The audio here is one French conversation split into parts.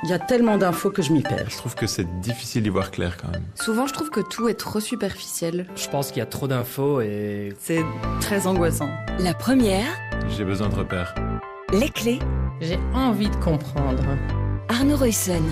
Il y a tellement d'infos que je m'y perds. Je trouve que c'est difficile d'y voir clair quand même. Souvent, je trouve que tout est trop superficiel. Je pense qu'il y a trop d'infos et... C'est très angoissant. La première, J'ai besoin de repères. les clés, J'ai envie de comprendre. Arnaud Ruyssen.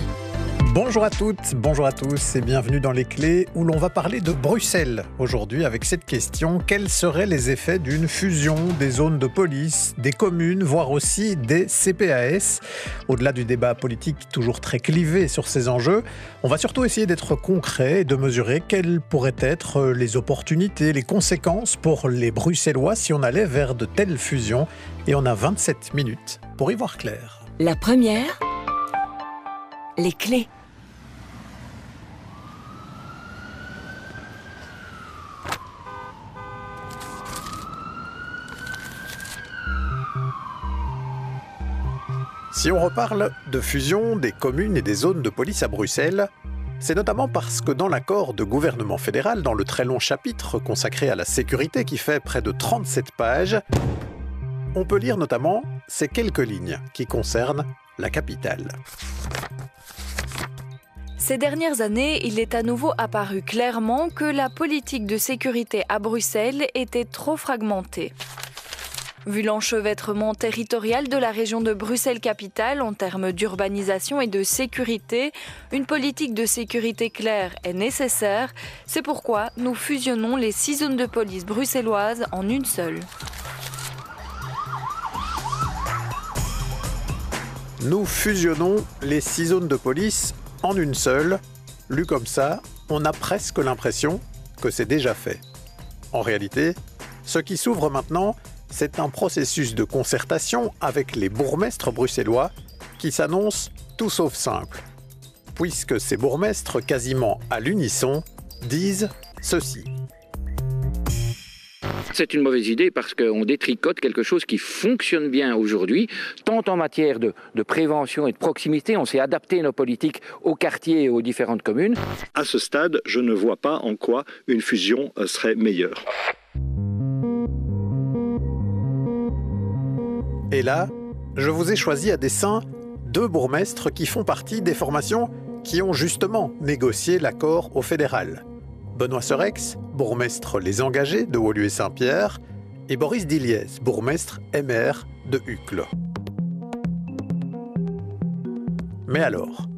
Bonjour à toutes, bonjour à tous et bienvenue dans Les Clés où l'on va parler de Bruxelles aujourd'hui avec cette question: quels seraient les effets d'une fusion des zones de police, des communes, voire aussi des CPAS? Au-delà du débat politique toujours très clivé sur ces enjeux, on va surtout essayer d'être concret et de mesurer quelles pourraient être les opportunités, les conséquences pour les Bruxellois si on allait vers de telles fusions. Et on a 27 minutes pour y voir clair. La première, les clés. Si on reparle de fusion des communes et des zones de police à Bruxelles, c'est notamment parce que dans l'accord de gouvernement fédéral, dans le très long chapitre consacré à la sécurité qui fait près de 37 pages, on peut lire notamment ces quelques lignes qui concernent la capitale. Ces dernières années, il est à nouveau apparu clairement que la politique de sécurité à Bruxelles était trop fragmentée. Vu l'enchevêtrement territorial de la région de Bruxelles-Capitale en termes d'urbanisation et de sécurité, une politique de sécurité claire est nécessaire. C'est pourquoi nous fusionnons les 6 zones de police bruxelloises en une seule. Nous fusionnons les 6 zones de police en une seule. Lu comme ça, on a presque l'impression que c'est déjà fait. En réalité, ce qui s'ouvre maintenant, c'est un processus de concertation avec les bourgmestres bruxellois qui s'annonce tout sauf simple, puisque ces bourgmestres, quasiment à l'unisson, disent ceci. C'est une mauvaise idée parce qu'on détricote quelque chose qui fonctionne bien aujourd'hui, tant en matière de prévention et de proximité. On s'est adapté nos politiques aux quartiers et aux différentes communes. À ce stade, je ne vois pas en quoi une fusion serait meilleure. Et là, je vous ai choisi à dessein 2 bourgmestres qui font partie des formations qui ont justement négocié l'accord au fédéral. Benoît Serex, bourgmestre Les Engagés de Woluwe Saint-Pierre, et Boris Diliez, bourgmestre MR de Uccle. Mais alors,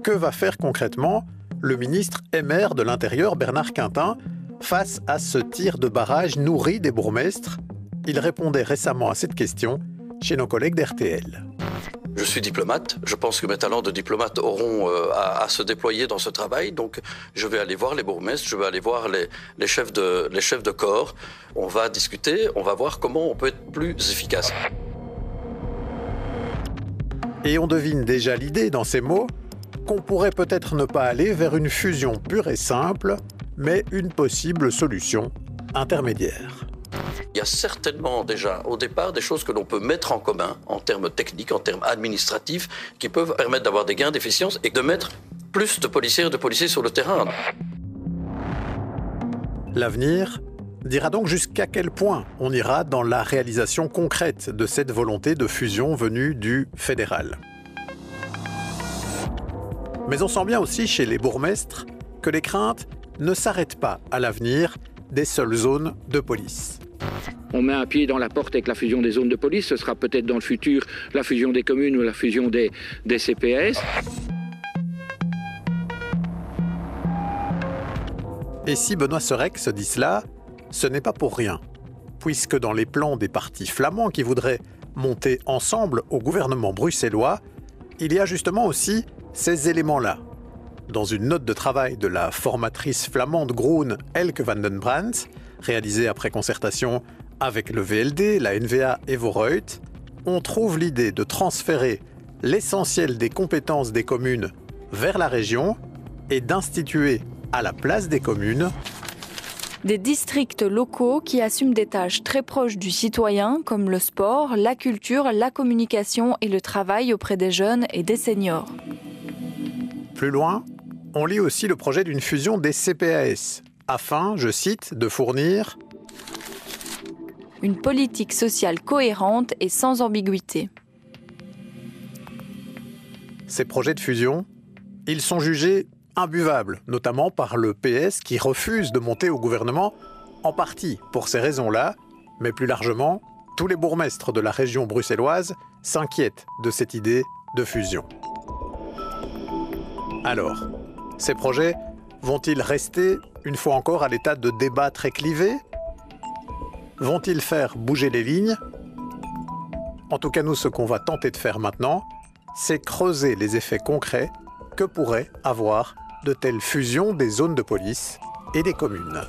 que va faire concrètement le ministre MR de l'Intérieur Bernard Quintin face à ce tir de barrage nourri des bourgmestres? Il répondait récemment à cette question chez nos collègues d'RTL. Je suis diplomate, je pense que mes talents de diplomate auront à se déployer dans ce travail, donc je vais aller voir les bourgmestres, je vais aller voir les chefs de corps, on va discuter, on va voir comment on peut être plus efficace. Et on devine déjà l'idée dans ces mots qu'on pourrait peut-être ne pas aller vers une fusion pure et simple, mais une possible solution intermédiaire. Il y a certainement déjà au départ des choses que l'on peut mettre en commun en termes techniques, en termes administratifs, qui peuvent permettre d'avoir des gains d'efficience et de mettre plus de policières et de policiers sur le terrain. L'avenir dira donc jusqu'à quel point on ira dans la réalisation concrète de cette volonté de fusion venue du fédéral. Mais on sent bien aussi chez les bourgmestres que les craintes ne s'arrêtent pas à l'avenir des seules zones de police. On met un pied dans la porte avec la fusion des zones de police. Ce sera peut-être dans le futur la fusion des communes ou la fusion des CPAS. Et si Benoît Serex dit cela, ce n'est pas pour rien, puisque dans les plans des partis flamands qui voudraient monter ensemble au gouvernement bruxellois, il y a justement aussi ces éléments-là. Dans une note de travail de la formatrice flamande Groen Elke van den Brandt, réalisée après concertation avec le VLD, la NVA et Vooruit, on trouve l'idée de transférer l'essentiel des compétences des communes vers la région et d'instituer à la place des communes Des districts locaux qui assument des tâches très proches du citoyen comme le sport, la culture, la communication et le travail auprès des jeunes et des seniors. Plus loin, on lit aussi le projet d'une fusion des CPAS, afin, je cite, de fournir une politique sociale cohérente et sans ambiguïté. ces projets de fusion, ils sont jugés imbuvables, notamment par le PS qui refuse de monter au gouvernement, en partie pour ces raisons-là, mais plus largement, tous les bourgmestres de la région bruxelloise s'inquiètent de cette idée de fusion. Alors, ces projets vont-ils rester, une fois encore, à l'état de débat très clivé ? Vont-ils faire bouger les lignes ? En tout cas, nous, ce qu'on va tenter de faire maintenant, c'est creuser les effets concrets que pourraient avoir de telles fusions des zones de police et des communes.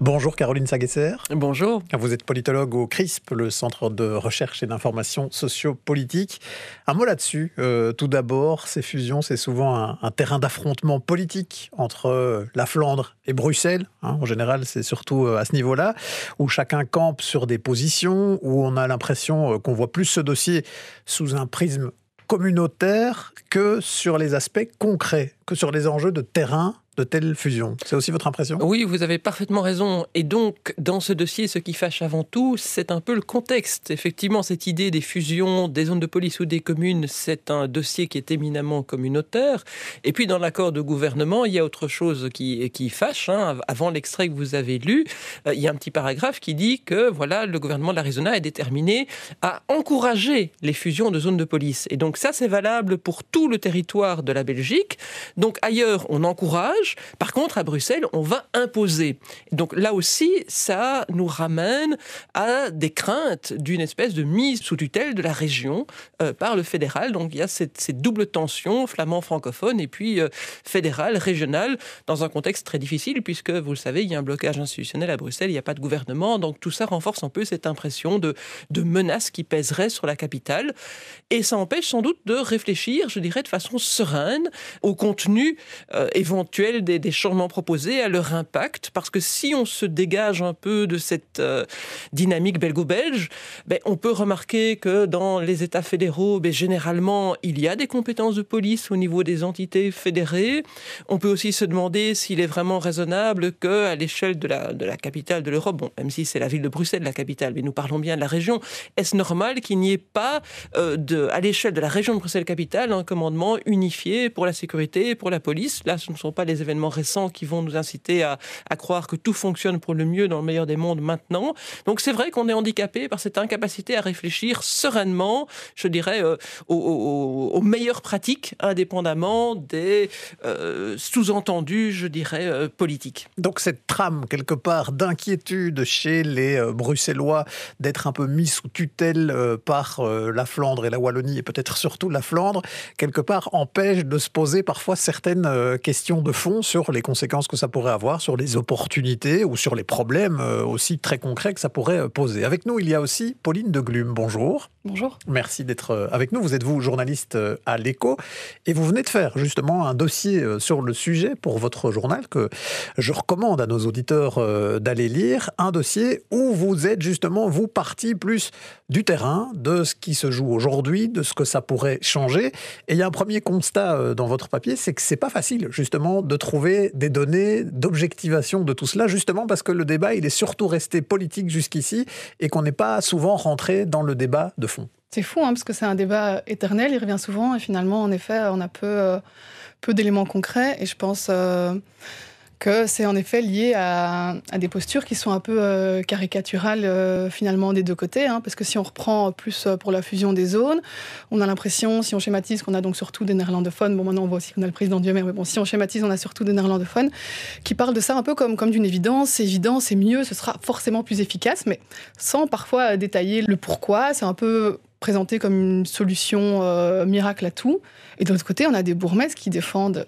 Bonjour Caroline Sagesser. Bonjour. Vous êtes politologue au CRISP, le Centre de recherche et d'information sociopolitique. Un mot là-dessus. Tout d'abord, ces fusions, c'est souvent un terrain d'affrontement politique entre la Flandre et Bruxelles. En général, c'est surtout à ce niveau-là, où chacun campe sur des positions, où on a l'impression qu'on voit plus ce dossier sous un prisme communautaire que sur les aspects concrets, que sur les enjeux de terrain de telles fusions. C'est aussi votre impression ? Oui, vous avez parfaitement raison. Et donc, dans ce dossier, ce qui fâche avant tout, c'est un peu le contexte. Effectivement, cette idée des fusions des zones de police ou des communes, c'est un dossier qui est éminemment communautaire. Et puis, dans l'accord de gouvernement, il y a autre chose qui fâche. Avant l'extrait que vous avez lu, il y a un petit paragraphe qui dit que voilà, le gouvernement de l'Arizona est déterminé à encourager les fusions de zones de police. Et donc, ça, c'est valable pour tout le territoire de la Belgique. Donc, ailleurs, on encourage. Par contre, à Bruxelles, on va imposer. Donc là aussi, ça nous ramène à des craintes d'une espèce de mise sous tutelle de la région par le fédéral. Donc il y a cette double tension, flamand-francophone et puis fédéral, régional, dans un contexte très difficile, puisque, vous le savez, il y a un blocage institutionnel à Bruxelles, il n'y a pas de gouvernement. Donc tout ça renforce un peu cette impression de menace qui pèserait sur la capitale. Et ça empêche sans doute de réfléchir, je dirais, de façon sereine au contenu éventuel des changements proposés, à leur impact, parce que si on se dégage un peu de cette dynamique belgo-belge, on peut remarquer que dans les États fédéraux, généralement, il y a des compétences de police au niveau des entités fédérées. On peut aussi se demander s'il est vraiment raisonnable qu'à l'échelle de la capitale de l'Europe, même si c'est la ville de Bruxelles, la capitale, mais nous parlons bien de la région, est-ce normal qu'il n'y ait pas, à l'échelle de la région de Bruxelles-Capitale, un commandement unifié pour la sécurité et pour la police ? Là, ce ne sont pas les événements récents qui vont nous inciter à croire que tout fonctionne pour le mieux dans le meilleur des mondes maintenant. Donc c'est vrai qu'on est handicapé par cette incapacité à réfléchir sereinement, je dirais, aux meilleures pratiques, indépendamment des sous-entendus, je dirais, politiques. Donc cette trame, quelque part, d'inquiétude chez les Bruxellois d'être un peu mis sous tutelle par la Flandre et la Wallonie, et peut-être surtout la Flandre, quelque part empêche de se poser parfois certaines questions de fond sur les conséquences que ça pourrait avoir, sur les opportunités ou sur les problèmes aussi très concrets que ça pourrait poser. Avec nous, il y a aussi Pauline de Glume. Bonjour. Bonjour. Merci d'être avec nous. Vous êtes journaliste à l'Écho et vous venez de faire justement un dossier sur le sujet pour votre journal que je recommande à nos auditeurs d'aller lire. Un dossier où vous êtes justement, vous, parti plus du terrain, de ce qui se joue aujourd'hui, de ce que ça pourrait changer. Et il y a un premier constat dans votre papier, c'est que c'est pas facile justement de trouver des données d'objectivation de tout cela, justement parce que le débat, il est surtout resté politique jusqu'ici et qu'on n'est pas souvent rentré dans le débat de fond. C'est fou, parce que c'est un débat éternel, il revient souvent et finalement, en effet, on a peu d'éléments concrets et je pense que c'est en effet lié à des postures qui sont un peu caricaturales finalement des deux côtés, parce que si on reprend plus pour la fusion des zones, on a l'impression, si on schématise, qu'on a donc surtout des néerlandophones, maintenant on voit aussi qu'on a le président Diomaye, mais si on schématise, on a surtout des néerlandophones qui parlent de ça un peu comme d'une évidence, c'est évident, c'est mieux, ce sera forcément plus efficace, mais sans parfois détailler le pourquoi, c'est un peu présenté comme une solution miracle à tout. Et de l'autre côté, on a des bourgmestres qui défendent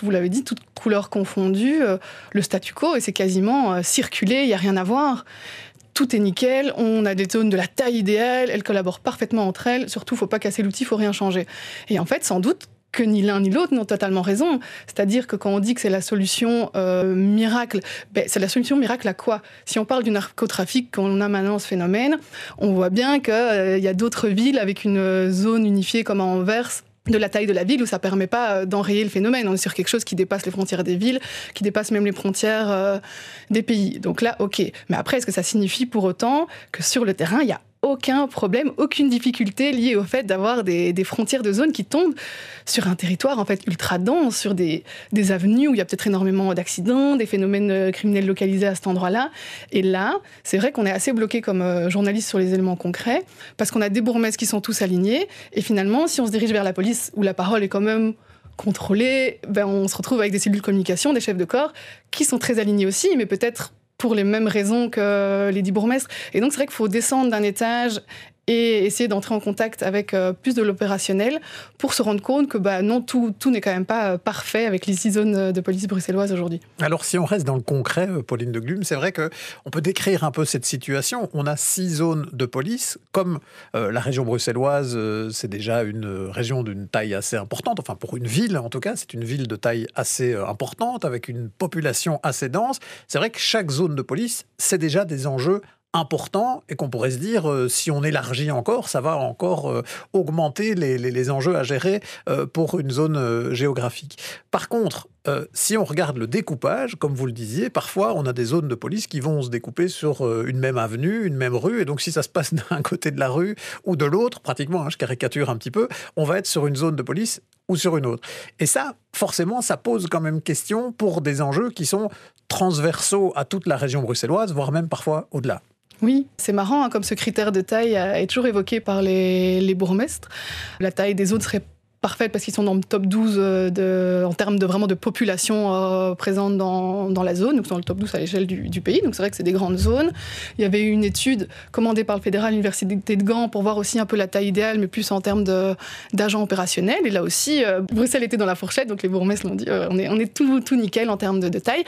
vous l'avez dit, toutes couleurs confondues, le statu quo, et c'est quasiment circulé, il n'y a rien à voir. Tout est nickel, on a des zones de la taille idéale, elles collaborent parfaitement entre elles, surtout, il ne faut pas casser l'outil, il ne faut rien changer. Et en fait, sans doute que ni l'un ni l'autre n'ont totalement raison. C'est-à-dire que quand on dit que c'est la solution miracle, c'est la solution miracle à quoi ? Si on parle du narcotrafic, qu'on a maintenant ce phénomène, on voit bien qu'il y a d'autres villes avec une zone unifiée comme à Anvers, de la taille de la ville où ça permet pas d'enrayer le phénomène. On est sur quelque chose qui dépasse les frontières des villes, qui dépasse même les frontières des pays. Donc là, ok. Mais après, est-ce que ça signifie pour autant que sur le terrain, il y a aucun problème, aucune difficulté liée au fait d'avoir des frontières de zone qui tombent sur un territoire en fait ultra dense, sur des avenues où il y a peut-être énormément d'accidents, des phénomènes criminels localisés à cet endroit-là. Et là, c'est vrai qu'on est assez bloqué comme journaliste sur les éléments concrets, parce qu'on a des bourgmestres qui sont tous alignés, et finalement, si on se dirige vers la police, où la parole est quand même contrôlée, on se retrouve avec des cellules de communication, des chefs de corps, qui sont très alignés aussi, mais peut-être pour les mêmes raisons que les 10 bourgmestres. Et donc, c'est vrai qu'il faut descendre d'un étage et essayer d'entrer en contact avec plus de l'opérationnel pour se rendre compte que non, tout n'est quand même pas parfait avec les 6 zones de police bruxelloises aujourd'hui. Alors, si on reste dans le concret, Pauline de Glum, c'est vrai qu'on peut décrire un peu cette situation. On a 6 zones de police. Comme la région bruxelloise, c'est déjà une région d'une taille assez importante. Enfin, pour une ville, en tout cas, c'est une ville de taille assez importante, avec une population assez dense. C'est vrai que chaque zone de police, c'est déjà des enjeux important et qu'on pourrait se dire, si on élargit encore, ça va encore augmenter les enjeux à gérer pour une zone géographique. Par contre, si on regarde le découpage, comme vous le disiez, parfois on a des zones de police qui vont se découper sur une même avenue, une même rue, et donc si ça se passe d'un côté de la rue ou de l'autre, pratiquement, je caricature un petit peu, on va être sur une zone de police ou sur une autre. Et ça, forcément, ça pose quand même question pour des enjeux qui sont transversaux à toute la région bruxelloise, voire même parfois au-delà. Oui, c'est marrant, comme ce critère de taille est toujours évoqué par les bourgmestres. La taille des zones serait parfaite parce qu'ils sont dans le top 12 en termes de population présente dans la zone, donc dans le top 12 à l'échelle du pays. Donc c'est vrai que c'est des grandes zones. Il y avait une étude commandée par le fédéral, l'université de Gand, pour voir aussi un peu la taille idéale, mais plus en termes d'agents opérationnels. Et là aussi, Bruxelles était dans la fourchette, donc les bourgmestres l'ont dit, on est tout nickel en termes de taille.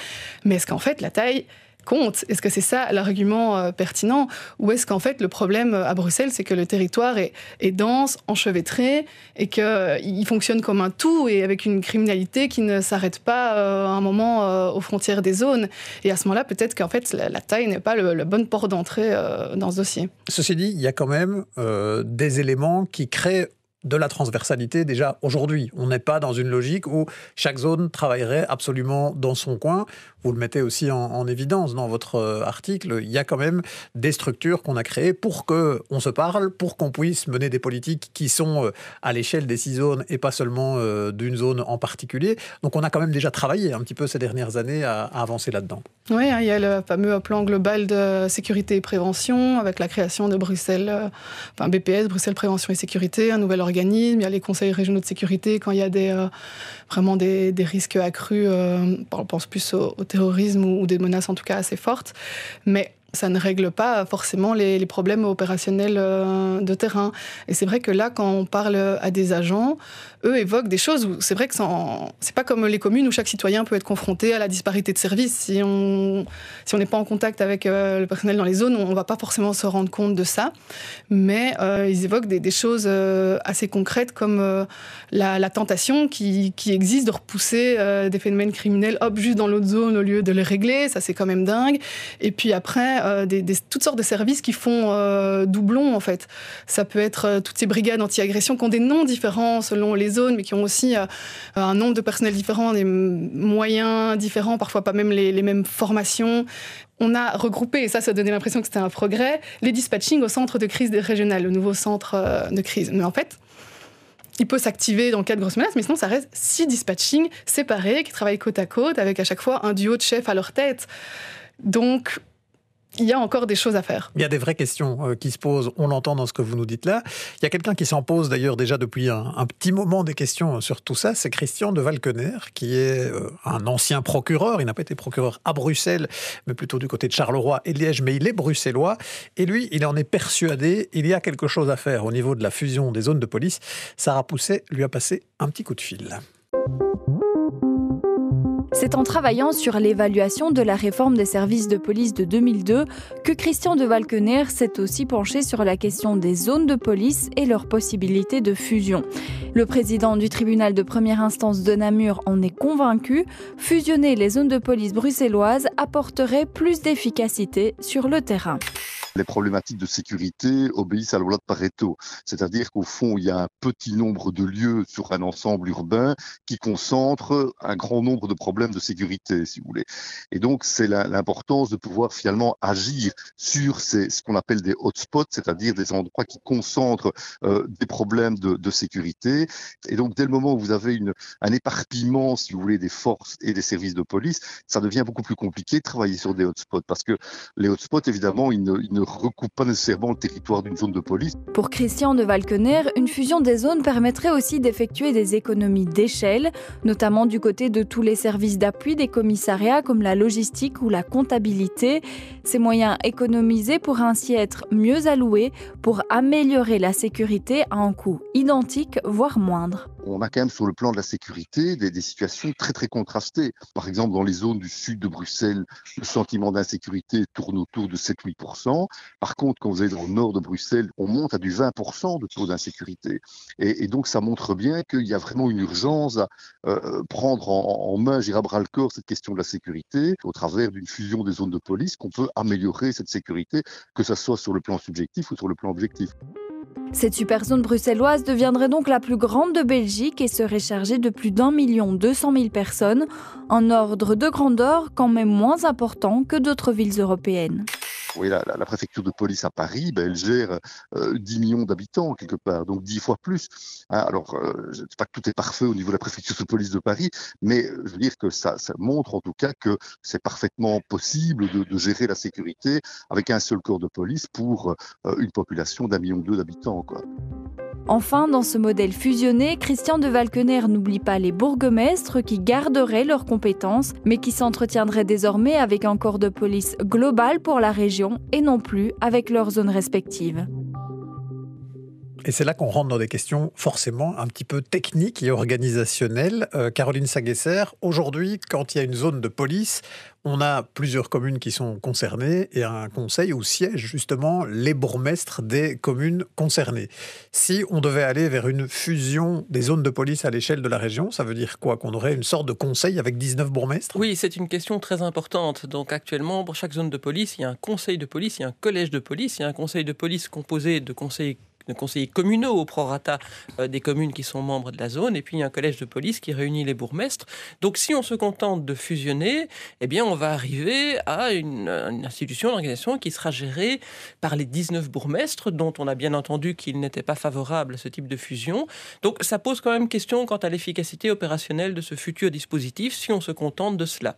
Mais est-ce qu'en fait la taille compte? Est-ce que c'est ça l'argument pertinent? Ou est-ce qu'en fait le problème à Bruxelles, c'est que le territoire est dense, enchevêtré, et qu'il fonctionne comme un tout, et avec une criminalité qui ne s'arrête pas à un moment aux frontières des zones. Et à ce moment-là, peut-être qu'en fait la taille n'est pas le bon port d'entrée dans ce dossier. Ceci dit, il y a quand même des éléments qui créent de la transversalité déjà aujourd'hui. On n'est pas dans une logique où chaque zone travaillerait absolument dans son coin. Vous le mettez aussi en évidence dans votre article. Il y a quand même des structures qu'on a créées pour qu'on se parle, pour qu'on puisse mener des politiques qui sont à l'échelle des 6 zones et pas seulement d'une zone en particulier. Donc on a quand même déjà travaillé un petit peu ces dernières années à avancer là-dedans. Oui, il y a le fameux plan global de sécurité et prévention avec la création de Bruxelles, BPS, Bruxelles Prévention et Sécurité, un nouvel organisme. Il y a les conseils régionaux de sécurité quand il y a vraiment des risques accrus, on pense plus au terrorisme ou des menaces en tout cas assez fortes. Mais ça ne règle pas forcément les problèmes opérationnels de terrain. Et c'est vrai que là, quand on parle à des agents, eux évoquent des choses où c'est vrai que c'est pas comme les communes où chaque citoyen peut être confronté à la disparité de services. Si on n'est pas en contact avec le personnel dans les zones, on va pas forcément se rendre compte de ça. Mais ils évoquent des choses assez concrètes comme la tentation qui existe de repousser des phénomènes criminels juste dans l'autre zone au lieu de les régler. Ça, c'est quand même dingue. Et puis après, toutes sortes de services qui font doublon, en fait. Ça peut être toutes ces brigades anti-agression qui ont des noms différents selon les zones, mais qui ont aussi un nombre de personnels différents, des moyens différents, parfois pas même les mêmes formations. On a regroupé, et ça donnait l'impression que c'était un progrès, les dispatchings au centre de crise régional, le nouveau centre de crise. Mais en fait, il peut s'activer dans le cas de grosses menaces, mais sinon ça reste 6 dispatchings séparés qui travaillent côte à côte, avec à chaque fois un duo de chefs à leur tête. Donc, il y a encore des choses à faire. Il y a des vraies questions qui se posent, on l'entend dans ce que vous nous dites là. Il y a quelqu'un qui s'en pose d'ailleurs déjà depuis un petit moment des questions sur tout ça, c'est Christian de Valkener, qui est un ancien procureur. Il n'a pas été procureur à Bruxelles, mais plutôt du côté de Charleroi et de Liège, mais il est bruxellois. Et lui, il en est persuadé, il y a quelque chose à faire au niveau de la fusion des zones de police. Sarah Pousset lui a passé un petit coup de fil. C'est en travaillant sur l'évaluation de la réforme des services de police de 2002 que Christian de Valkener s'est aussi penché sur la question des zones de police et leurs possibilités de fusion. Le président du tribunal de première instance de Namur en est convaincu, fusionner les zones de police bruxelloises apporterait plus d'efficacité sur le terrain. Les problématiques de sécurité obéissent à la loi de Pareto. C'est-à-dire qu'au fond, il y a un petit nombre de lieux sur un ensemble urbain qui concentre un grand nombre de problèmes de sécurité, si vous voulez. Et donc, c'est l'importance de pouvoir finalement agir sur ce qu'on appelle des hotspots, c'est-à-dire des endroits qui concentrent des problèmes de sécurité. Et donc, dès le moment où vous avez un éparpillement, si vous voulez, des forces et des services de police, ça devient beaucoup plus compliqué de travailler sur des hotspots. Parce que les hotspots, évidemment, ils ne recoupe pas nécessairement le territoire d'une zone de police. Pour Christian de Valkener, une fusion des zones permettrait aussi d'effectuer des économies d'échelle, notamment du côté de tous les services d'appui des commissariats comme la logistique ou la comptabilité. Ces moyens économisés pourraient ainsi être mieux alloués pour améliorer la sécurité à un coût identique, voire moindre. On a quand même sur le plan de la sécurité des situations très très contrastées. Par exemple, dans les zones du sud de Bruxelles, le sentiment d'insécurité tourne autour de 7-8%. Par contre, quand vous allez dans le nord de Bruxelles, on monte à du 20% de taux d'insécurité. Et donc, ça montre bien qu'il y a vraiment une urgence à prendre en main, à bras-le-corps, cette question de la sécurité, au travers d'une fusion des zones de police, qu'on peut améliorer cette sécurité, que ce soit sur le plan subjectif ou sur le plan objectif. Cette super zone bruxelloise deviendrait donc la plus grande de Belgique et serait chargée de plus d'1,2 million personnes, un ordre de grandeur quand même moins important que d'autres villes européennes. Oui, la préfecture de police à Paris, elle gère 10 millions d'habitants quelque part, donc 10 fois plus. Alors, je ne dis pas que tout est parfait au niveau de la préfecture de police de Paris, mais je veux dire que ça montre en tout cas que c'est parfaitement possible de gérer la sécurité avec un seul corps de police pour une population d'1,2 million d'habitants, quoi. Enfin, dans ce modèle fusionné, Christian de Valkener n'oublie pas les bourgmestres qui garderaient leurs compétences, mais qui s'entretiendraient désormais avec un corps de police global pour la région et non plus avec leurs zones respectives. Et c'est là qu'on rentre dans des questions forcément un petit peu techniques et organisationnelles. Caroline Saguesser, aujourd'hui, quand il y a une zone de police, on a plusieurs communes qui sont concernées et un conseil où siègent justement les bourgmestres des communes concernées. Si on devait aller vers une fusion des zones de police à l'échelle de la région, ça veut dire quoi? Qu'on aurait une sorte de conseil avec 19 bourgmestres? Oui, c'est une question très importante. Donc actuellement, pour chaque zone de police, il y a un conseil de police, il y a un collège de police, il y a un conseil de police composé de conseillers communaux au prorata des communes qui sont membres de la zone, et puis il y a un collège de police qui réunit les bourgmestres. Donc si on se contente de fusionner, eh bien on va arriver à une institution, une organisation qui sera gérée par les 19 bourgmestres, dont on a bien entendu qu'ils n'étaient pas favorables à ce type de fusion. Donc ça pose quand même question quant à l'efficacité opérationnelle de ce futur dispositif si on se contente de cela.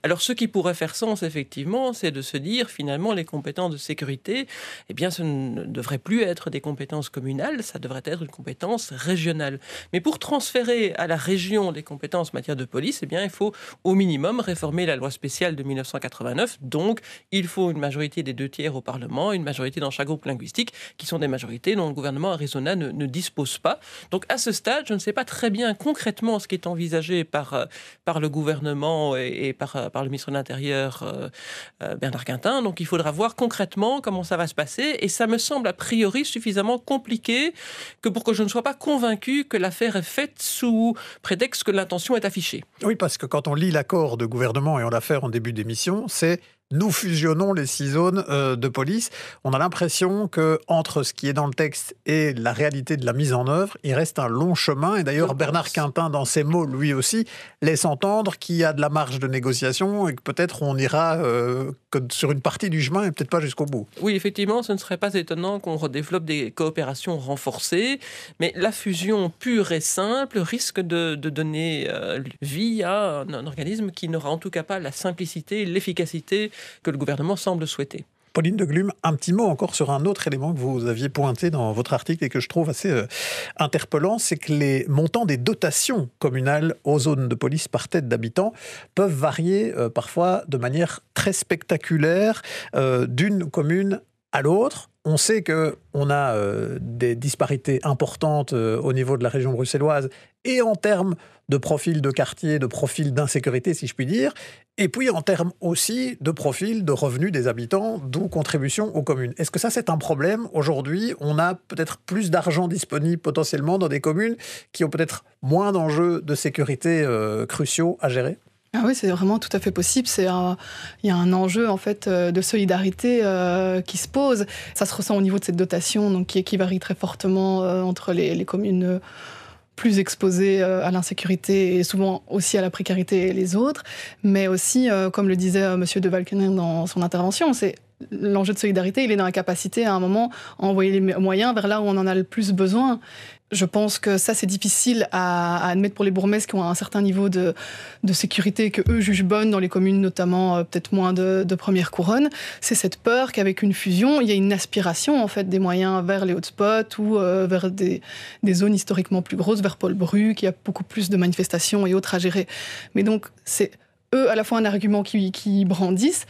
Alors ce qui pourrait faire sens effectivement, c'est de se dire finalement les compétences de sécurité, eh bien ce ne devrait plus être des compétences communale, ça devrait être une compétence régionale. Mais pour transférer à la région des compétences en matière de police, eh bien, il faut au minimum réformer la loi spéciale de 1989. Donc, il faut une majorité des 2/3 au Parlement, une majorité dans chaque groupe linguistique, qui sont des majorités dont le gouvernement Arizona ne dispose pas. Donc, à ce stade, je ne sais pas très bien concrètement ce qui est envisagé par le gouvernement et par le ministre de l'Intérieur, Bernard Quintin. Donc, il faudra voir concrètement comment ça va se passer. Et ça me semble a priori suffisamment compliqué que pour que je ne sois pas convaincu que l'affaire est faite sous prétexte que l'intention est affichée. Oui, parce que quand on lit l'accord de gouvernement, et on l'a fait en début d'émission, c'est nous fusionnons les 6 zones de police. On a l'impression qu'entre ce qui est dans le texte et la réalité de la mise en œuvre, il reste un long chemin. Et d'ailleurs, Bernard Quintin, dans ses mots, lui aussi, laisse entendre qu'il y a de la marge de négociation et que peut-être on ira que sur une partie du chemin et peut-être pas jusqu'au bout. Oui, effectivement, ce ne serait pas étonnant qu'on redéveloppe des coopérations renforcées, mais la fusion pure et simple risque de donner vie à un organisme qui n'aura en tout cas pas la simplicité, l'efficacité que le gouvernement semble souhaiter. Pauline de Glume, un petit mot encore sur un autre élément que vous aviez pointé dans votre article et que je trouve assez interpellant, c'est que les montants des dotations communales aux zones de police par tête d'habitants peuvent varier parfois de manière très spectaculaire d'une commune à l'autre. On sait qu'on a des disparités importantes au niveau de la région bruxelloise et en termes de profil de quartier, de profil d'insécurité, si je puis dire, et puis en termes aussi de profil de revenus des habitants, d'où contribution aux communes. Est-ce que ça, c'est un problème? Aujourd'hui, on a peut-être plus d'argent disponible potentiellement dans des communes qui ont peut-être moins d'enjeux de sécurité cruciaux à gérer? Ah oui, c'est vraiment tout à fait possible. Il y a un enjeu en fait de solidarité qui se pose. Ça se ressent au niveau de cette dotation, donc qui varie très fortement entre les communes plus exposées à l'insécurité et souvent aussi à la précarité et les autres. Mais aussi, comme le disait M. De Valkenaer dans son intervention, c'est l'enjeu de solidarité, il est dans la capacité à un moment à envoyer les moyens vers là où on en a le plus besoin. Je pense que ça, c'est difficile à admettre pour les bourgmestres qui ont un certain niveau de sécurité que eux jugent bonne dans les communes, notamment peut-être moins de première couronne. C'est cette peur qu'avec une fusion, il y ait une aspiration en fait des moyens vers les hotspots ou vers des zones historiquement plus grosses, vers Paul-Bru, qui a beaucoup plus de manifestations et autres à gérer. Mais donc, c'est eux à la fois un argument qui brandissent,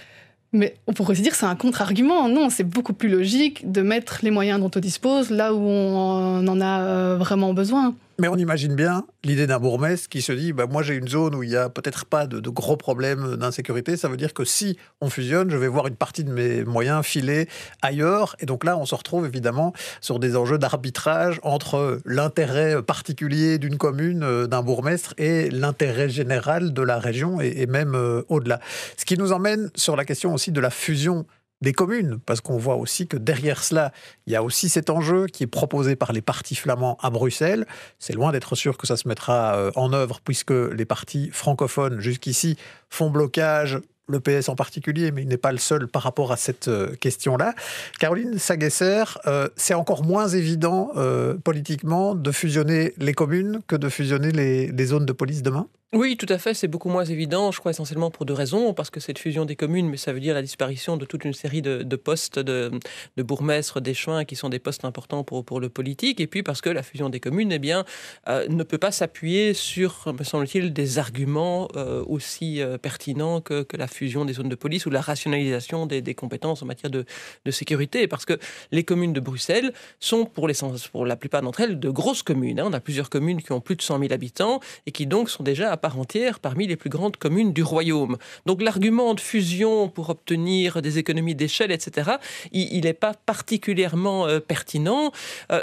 mais on pourrait aussi dire que c'est un contre-argument. Non, c'est beaucoup plus logique de mettre les moyens dont on dispose là où on en a vraiment besoin. Mais on imagine bien l'idée d'un bourgmestre qui se dit moi j'ai une zone où il n'y a peut-être pas de gros problèmes d'insécurité. Ça veut dire que si on fusionne, je vais voir une partie de mes moyens filer ailleurs. Et donc là, on se retrouve évidemment sur des enjeux d'arbitrage entre l'intérêt particulier d'une commune, d'un bourgmestre, et l'intérêt général de la région et même au-delà. Ce qui nous emmène sur la question aussi de la fusion des communes, parce qu'on voit aussi que derrière cela, il y a aussi cet enjeu qui est proposé par les partis flamands à Bruxelles. C'est loin d'être sûr que ça se mettra en œuvre, puisque les partis francophones, jusqu'ici, font blocage, le PS en particulier, mais il n'est pas le seul par rapport à cette question-là. Caroline Sagesser, c'est encore moins évident politiquement de fusionner les communes que de fusionner les zones de police demain ? Oui, tout à fait, c'est beaucoup moins évident, je crois essentiellement pour deux raisons, parce que cette fusion des communes, mais ça veut dire la disparition de toute une série de postes de bourgmestres, d'échevins, qui sont des postes importants pour le politique, et puis parce que la fusion des communes, ne peut pas s'appuyer sur, me semble-t-il, des arguments aussi pertinents que la fusion des zones de police ou la rationalisation des compétences en matière de sécurité, parce que les communes de Bruxelles sont, pour la plupart d'entre elles, de grosses communes. On a plusieurs communes qui ont plus de 100 000 habitants, et qui donc sont déjà à part entière parmi les plus grandes communes du royaume. Donc l'argument de fusion pour obtenir des économies d'échelle, etc., il n'est pas particulièrement pertinent.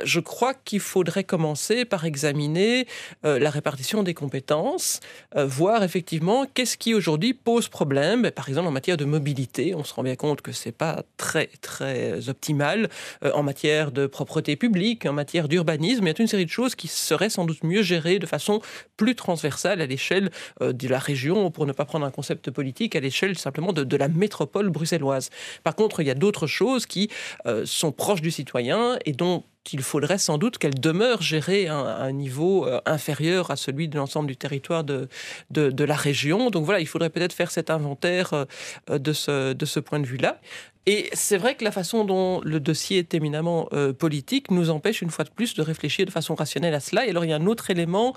Je crois qu'il faudrait commencer par examiner la répartition des compétences, voir effectivement qu'est-ce qui aujourd'hui pose problème. Par exemple, en matière de mobilité, on se rend bien compte que c'est pas très, très optimal. En matière de propreté publique, en matière d'urbanisme, il y a toute une série de choses qui seraient sans doute mieux gérées de façon plus transversale à l'échelle de la région, pour ne pas prendre un concept politique, à l'échelle simplement de la métropole bruxelloise. Par contre, il y a d'autres choses qui sont proches du citoyen et dont il faudrait sans doute qu'elle demeure gérée à un niveau inférieur à celui de l'ensemble du territoire de la région. Donc voilà, il faudrait peut-être faire cet inventaire de ce point de vue-là. Et c'est vrai que la façon dont le dossier est éminemment politique nous empêche une fois de plus de réfléchir de façon rationnelle à cela. Et alors il y a un autre élément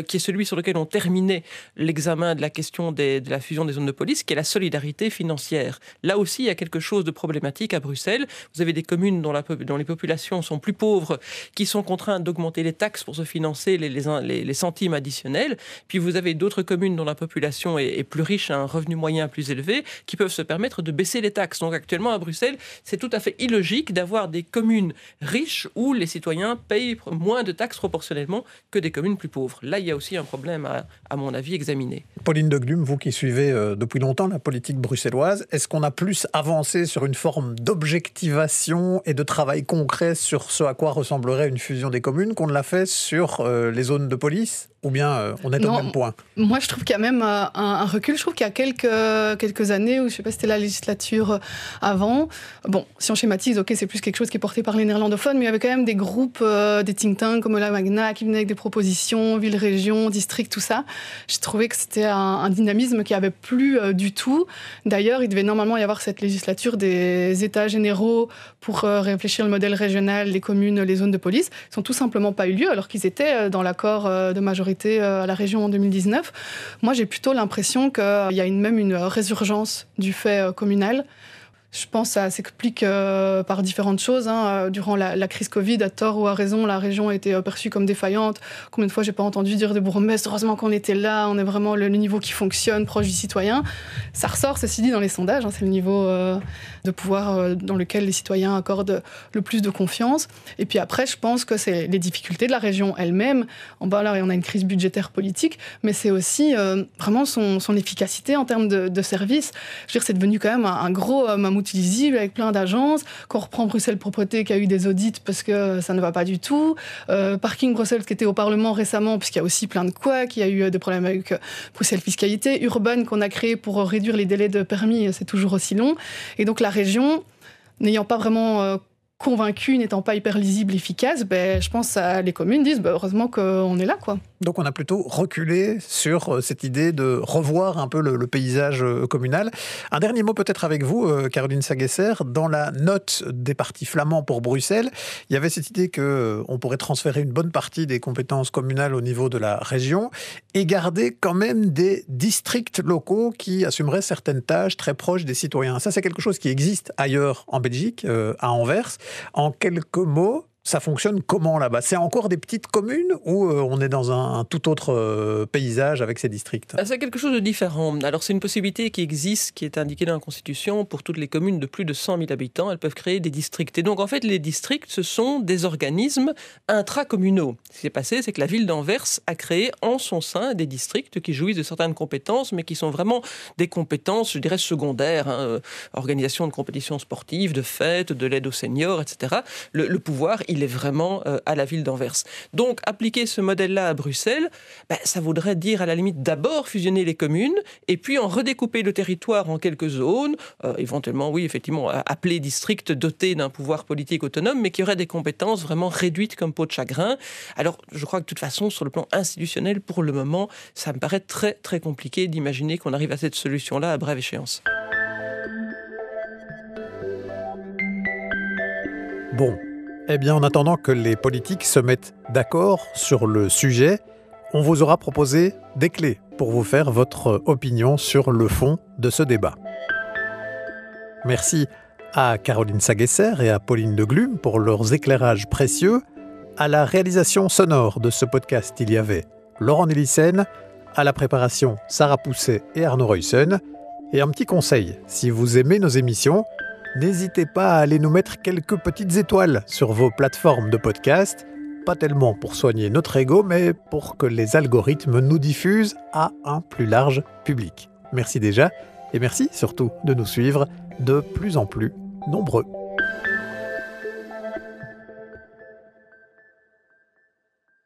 qui est celui sur lequel on terminait l'examen de la question de la fusion des zones de police, qui est la solidarité financière. Là aussi, il y a quelque chose de problématique à Bruxelles. Vous avez des communes dont les populations sont plus pauvres, qui sont contraintes d'augmenter les taxes pour se financer les centimes additionnels. Puis vous avez d'autres communes dont la population est plus riche, a un revenu moyen plus élevé, qui peuvent se permettre de baisser les taxes. Donc actuellement, à Bruxelles, c'est tout à fait illogique d'avoir des communes riches où les citoyens payent moins de taxes proportionnellement que des communes plus pauvres. Là, il y a aussi un problème, à mon avis, examiné. Pauline de Glum, vous qui suivez depuis longtemps la politique bruxelloise, est-ce qu'on a plus avancé sur une forme d'objectivation et de travail concret sur ce à quoi ressemblerait une fusion des communes qu'on ne l'a fait sur les zones de police ? Ou bien on est au même point? Moi, je trouve qu'il y a même un recul. Je trouve qu'il y a quelques années, où je ne sais pas si c'était la législature avant. Bon, si on schématise, ok, c'est plus quelque chose qui est porté par les néerlandophones, mais il y avait quand même des groupes, des think tanks comme la Magna, qui venaient avec des propositions, ville, région, district, tout ça. J'ai trouvé que c'était un dynamisme qui avait plus du tout. D'ailleurs, il devait normalement y avoir cette législature des états généraux pour réfléchir le modèle régional, les communes, les zones de police. Ils n'ont tout simplement pas eu lieu, alors qu'ils étaient dans l'accord de majorité à la région en 2019. Moi, j'ai plutôt l'impression qu'il y a même une résurgence du fait communal. Je pense que ça s'explique par différentes choses. Durant la crise Covid, à tort ou à raison, la région a été perçue comme défaillante. Combien de fois j'ai pas entendu dire de bourgmestres, heureusement qu'on était là, on est vraiment le niveau qui fonctionne, proche du citoyen. Ça ressort, ceci dit, dans les sondages. C'est le niveau de pouvoir dans lequel les citoyens accordent le plus de confiance. Et puis après, je pense que c'est les difficultés de la région elle-même. En bas, là, on a une crise budgétaire politique, mais c'est aussi vraiment son efficacité en termes de services. Je veux dire, c'est devenu quand même un gros mammouth lisible avec plein d'agences. Quand on reprend Bruxelles Propreté qui a eu des audits parce que ça ne va pas du tout. Parking Bruxelles qui était au Parlement récemment puisqu'il y a aussi plein de couacs. Il y a eu des problèmes avec Bruxelles Fiscalité. Urban qu'on a créé pour réduire les délais de permis, c'est toujours aussi long. Et donc la région, n'ayant pas vraiment convaincu, n'étant pas hyper lisible, efficace, je pense que les communes disent heureusement qu'on est là, quoi. Donc on a plutôt reculé sur cette idée de revoir un peu le paysage communal. Un dernier mot peut-être avec vous, Caroline Sagesser. Dans la note des partis flamands pour Bruxelles, il y avait cette idée qu'on pourrait transférer une bonne partie des compétences communales au niveau de la région et garder quand même des districts locaux qui assumeraient certaines tâches très proches des citoyens. Ça, c'est quelque chose qui existe ailleurs en Belgique, à Anvers. En quelques mots, ça fonctionne comment là-bas ? C'est encore des petites communes ou on est dans un tout autre paysage avec ces districts ? C'est quelque chose de différent. Alors c'est une possibilité qui existe, qui est indiquée dans la Constitution. Pour toutes les communes de plus de 100 000 habitants, elles peuvent créer des districts. Et donc en fait, les districts, ce sont des organismes intracommunaux. Ce qui s'est passé, c'est que la ville d'Anvers a créé en son sein des districts qui jouissent de certaines compétences, mais qui sont vraiment des compétences, je dirais, secondaires. Organisation de compétitions sportives, de fêtes, de l'aide aux seniors, etc. Le pouvoir, il est vraiment à la ville d'Anvers. Donc, appliquer ce modèle-là à Bruxelles, ça voudrait dire, à la limite, d'abord fusionner les communes, et puis en redécouper le territoire en quelques zones, éventuellement, oui, effectivement, appeler districts dotés d'un pouvoir politique autonome, mais qui auraient des compétences vraiment réduites comme peau de chagrin. Alors, je crois que de toute façon, sur le plan institutionnel, pour le moment, ça me paraît très, très compliqué d'imaginer qu'on arrive à cette solution-là à brève échéance. Bon. Eh bien, en attendant que les politiques se mettent d'accord sur le sujet, on vous aura proposé des clés pour vous faire votre opinion sur le fond de ce débat. Merci à Caroline Sagesser et à Pauline de Glume pour leurs éclairages précieux. À la réalisation sonore de ce podcast, il y avait Laurent Nélissen, à la préparation Sarah Pousset et Arnaud Ruyssen. Et un petit conseil, si vous aimez nos émissions, n'hésitez pas à aller nous mettre quelques petites étoiles sur vos plateformes de podcast, pas tellement pour soigner notre ego, mais pour que les algorithmes nous diffusent à un plus large public. Merci déjà, et merci surtout de nous suivre de plus en plus nombreux.